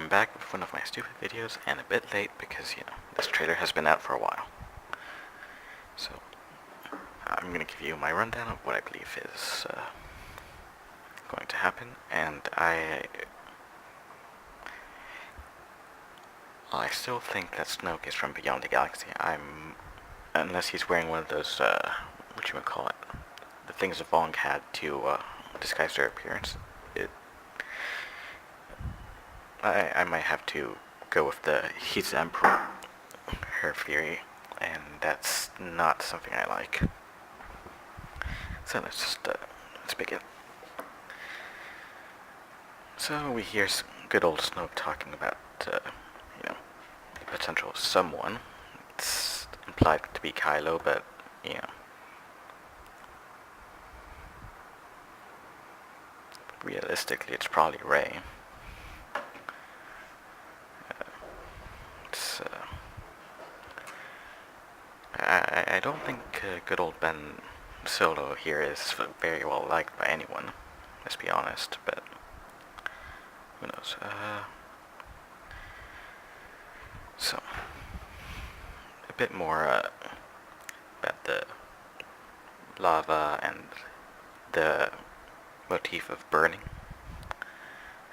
I'm back with one of my stupid videos, and a bit late because, this trailer has been out for a while. So, I'm gonna give you my rundown of what I believe is going to happen, and I still think that Snoke is from Beyond the Galaxy. Unless he's wearing one of those, whatchamacallit, the things that Vong had to disguise their appearance. I might have to go with the he's the Emperor, her theory, and that's not something I like. So let's begin. So we hear good old Snoke talking about, the potential someone. It's implied to be Kylo, but, realistically it's probably Rey. I don't think good old Ben Solo here is very well liked by anyone, let's be honest, but who knows. So, a bit more about the lava and the motif of burning.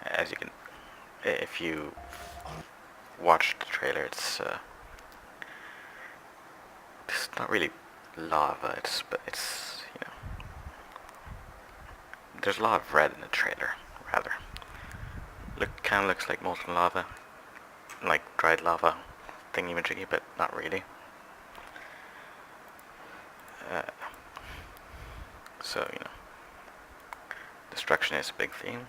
As you can, if you watch the trailer, it's not really lava. It's there's a lot of red in the trailer. Rather, kind of looks like molten lava, like dried lava, thingy-majiggy, but not really. So destruction is a big theme.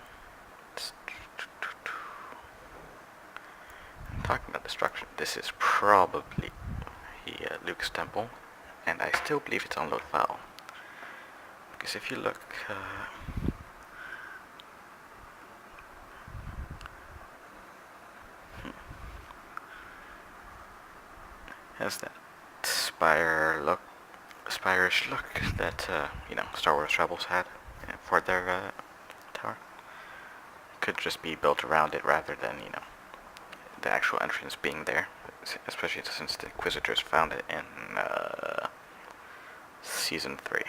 Talking about destruction, this is probably Luke's temple, and I still believe it's on load file. Because if you look, has that spire-ish look that Star Wars Rebels had for their tower. Could just be built around it rather than the actual entrance being there, especially since the Inquisitors found it in Season 3.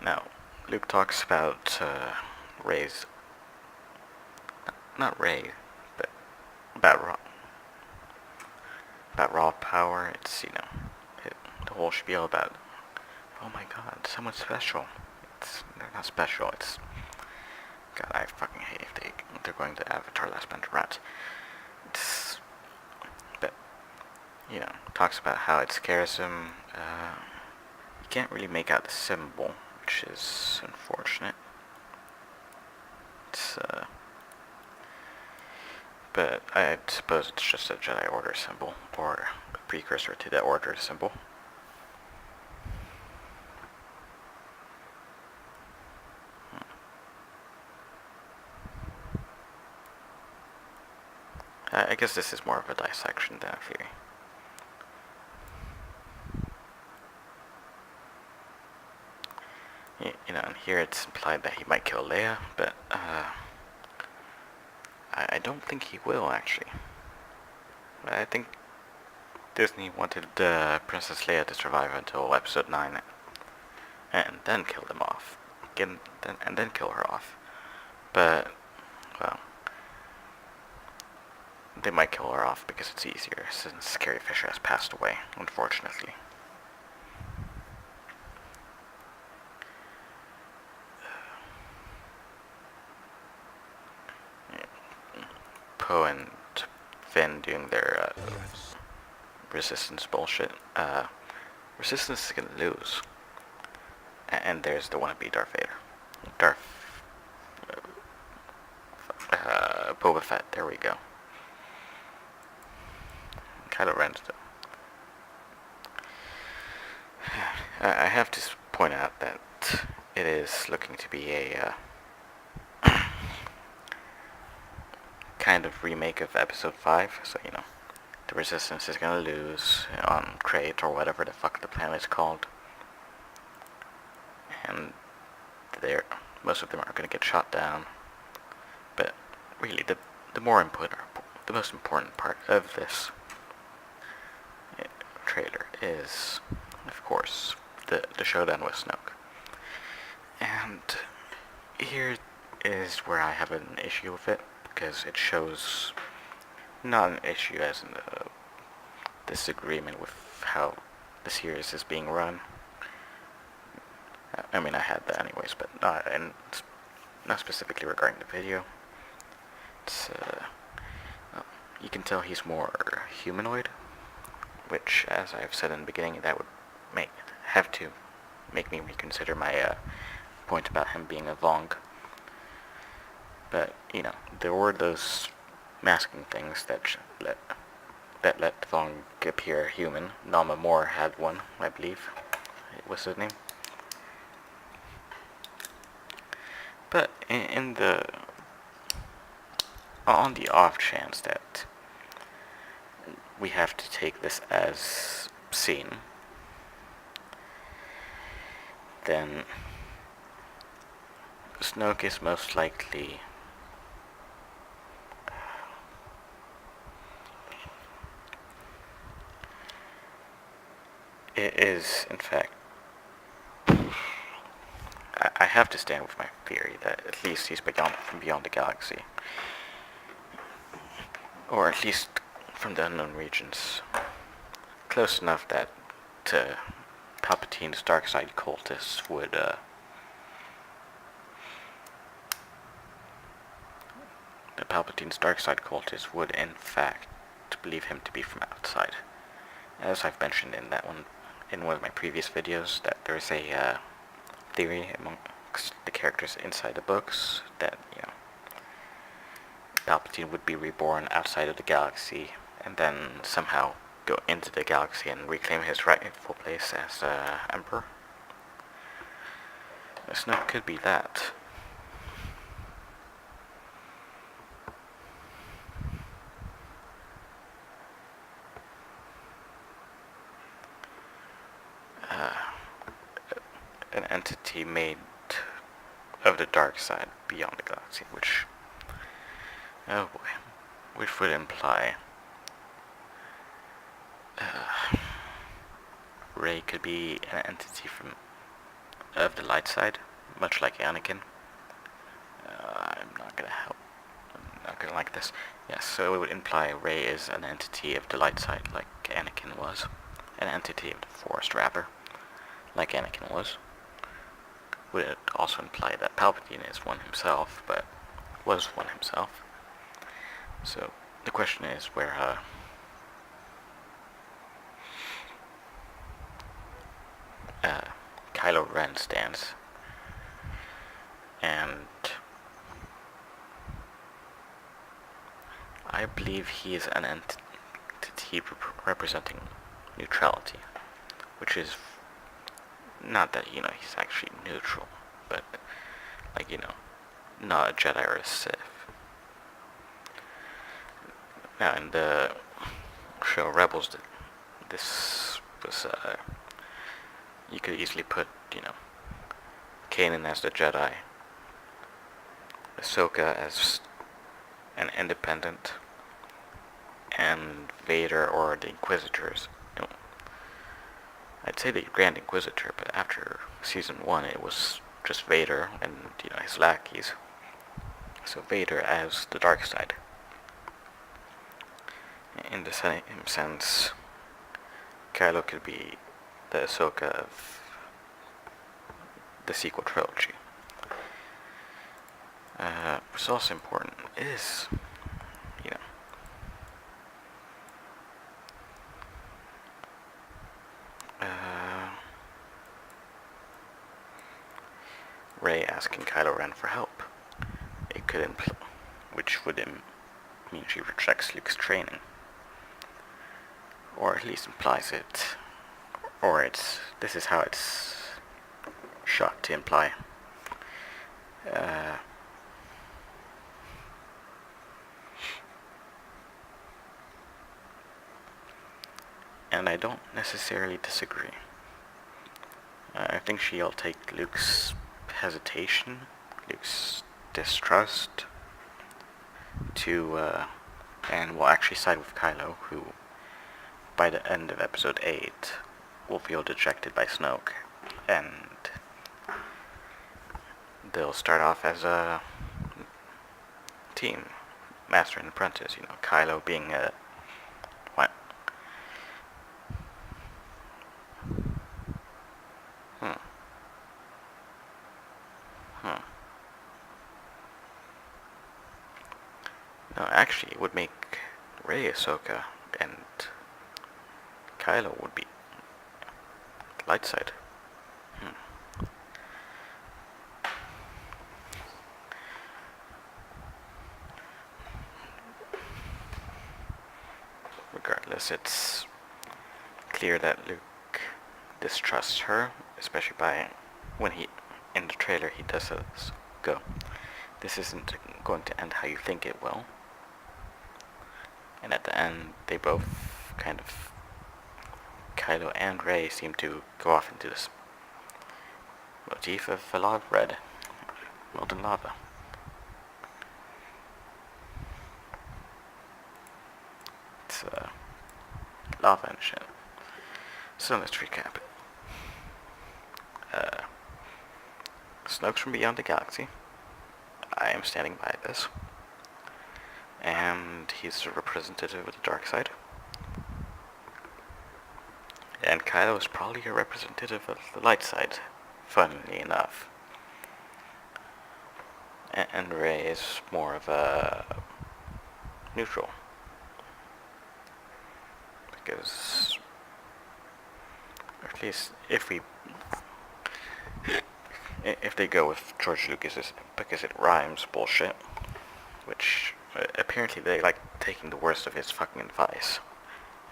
Now, Luke talks about Rey's, not Rey, but about raw power. It's the whole spiel about, oh my god, someone special. They're not special. It's, god, I fucking hate if they're going to Avatar: Last Band of Rats. But talks about how it scares him. You can't really make out the symbol, which is unfortunate. But I suppose it's just a Jedi Order symbol, or a precursor to the Order symbol. I guess this is more of a dissection than a theory. And here it's implied that he might kill Leia, but I don't think he will, actually. I think Disney wanted Princess Leia to survive until Episode 9, and then kill them off. And then kill her off. But, well, they might kill her off because it's easier, since Carrie Fisher has passed away, unfortunately. Poe and Finn doing their resistance bullshit. Resistance is gonna lose. And there's the wannabe Darth Vader. Boba Fett, there we go. Kylo Ren's though. I have to point out that it is looking to be a kind of remake of Episode 5, so the Resistance is gonna lose on Crate or whatever the fuck the planet's called. And most of them are gonna get shot down. But really, the most important part of this trailer is, of course, the showdown with Snoke. And here is where I have an issue with it, because it shows not an issue as in a disagreement with how the series is being run. I mean, I had that anyways, but not specifically regarding the video. It's you can tell he's more humanoid, which, as I've said in the beginning, that would have to make me reconsider my point about him being a Vong. But there were those masking things that let Vong appear human. Nama Moore had one, I believe. What's his name? But on the off chance that we have to take this as seen, then Snoke is most likely in fact, I have to stand with my theory that at least he's from beyond the galaxy, or at least from the unknown regions, close enough that Palpatine's dark side cultists would in fact believe him to be from outside. As I've mentioned in one of my previous videos, that there's a theory amongst the characters inside the books that Palpatine would be reborn outside of the galaxy and then somehow go into the galaxy and reclaim his rightful place as Emperor. Snoke could be that. An entity made of the dark side beyond the galaxy, which would imply Rey could be an entity of the light side, much like Anakin. I'm not gonna like this. Yes, so it would imply Rey is an entity of the light side, like Anakin was, an entity of the Force, rather, like Anakin was. Would it also imply that Palpatine is one himself, but was one himself? So the question is where Kylo Ren stands, and I believe he is an entity representing neutrality, which is not that he's actually neutral, but not a Jedi or a Sith. Now in the show Rebels, this was you could easily put Kanan as the Jedi, Ahsoka as an independent, and Vader or the Inquisitors. I'd say the Grand Inquisitor, but after Season 1 it was just Vader and his lackeys. So Vader as the dark side. In the same sense, Kylo could be the Ahsoka of the sequel trilogy. What's also important is, Rey asking Kylo Ren for help. It could which would mean she rejects Luke's training, or at least implies it, or this is how it's shot to imply. and I don't necessarily disagree. I think she'll take Luke's hesitation, Luke's distrust, and will actually side with Kylo, who, by the end of Episode 8, will feel dejected by Snoke, and they'll start off as a team, master and apprentice. Kylo being a what? Hmm. Hmm. No, actually, it would make Rey Ahsoka, and Kylo would be light side. Regardless, it's clear that Luke distrusts her, especially by when in the trailer, he does this. Go. This isn't going to end how you think it will. And at the end, they both kind of, Kylo and Rey, seem to go off into this motif of a lot of red, molten lava. It's lava and shit. So let's recap. Snoke's from beyond the galaxy. I am standing by this. And he's a representative of the dark side. And Kylo is probably a representative of the light side, funnily enough. And Rey is more of a neutral. Because, or at least if they go with George Lucas's because it rhymes bullshit, which apparently they like taking the worst of his fucking advice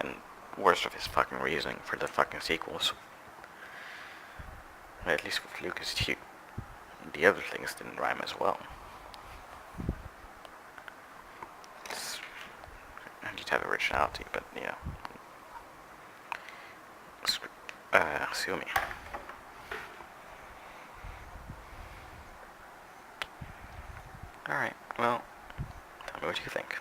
and worst of his fucking reasoning for the fucking sequels. At least with Lucas, the other things didn't rhyme as well. I need to have originality, but yeah. Sue me. Alright, well, tell me what you think.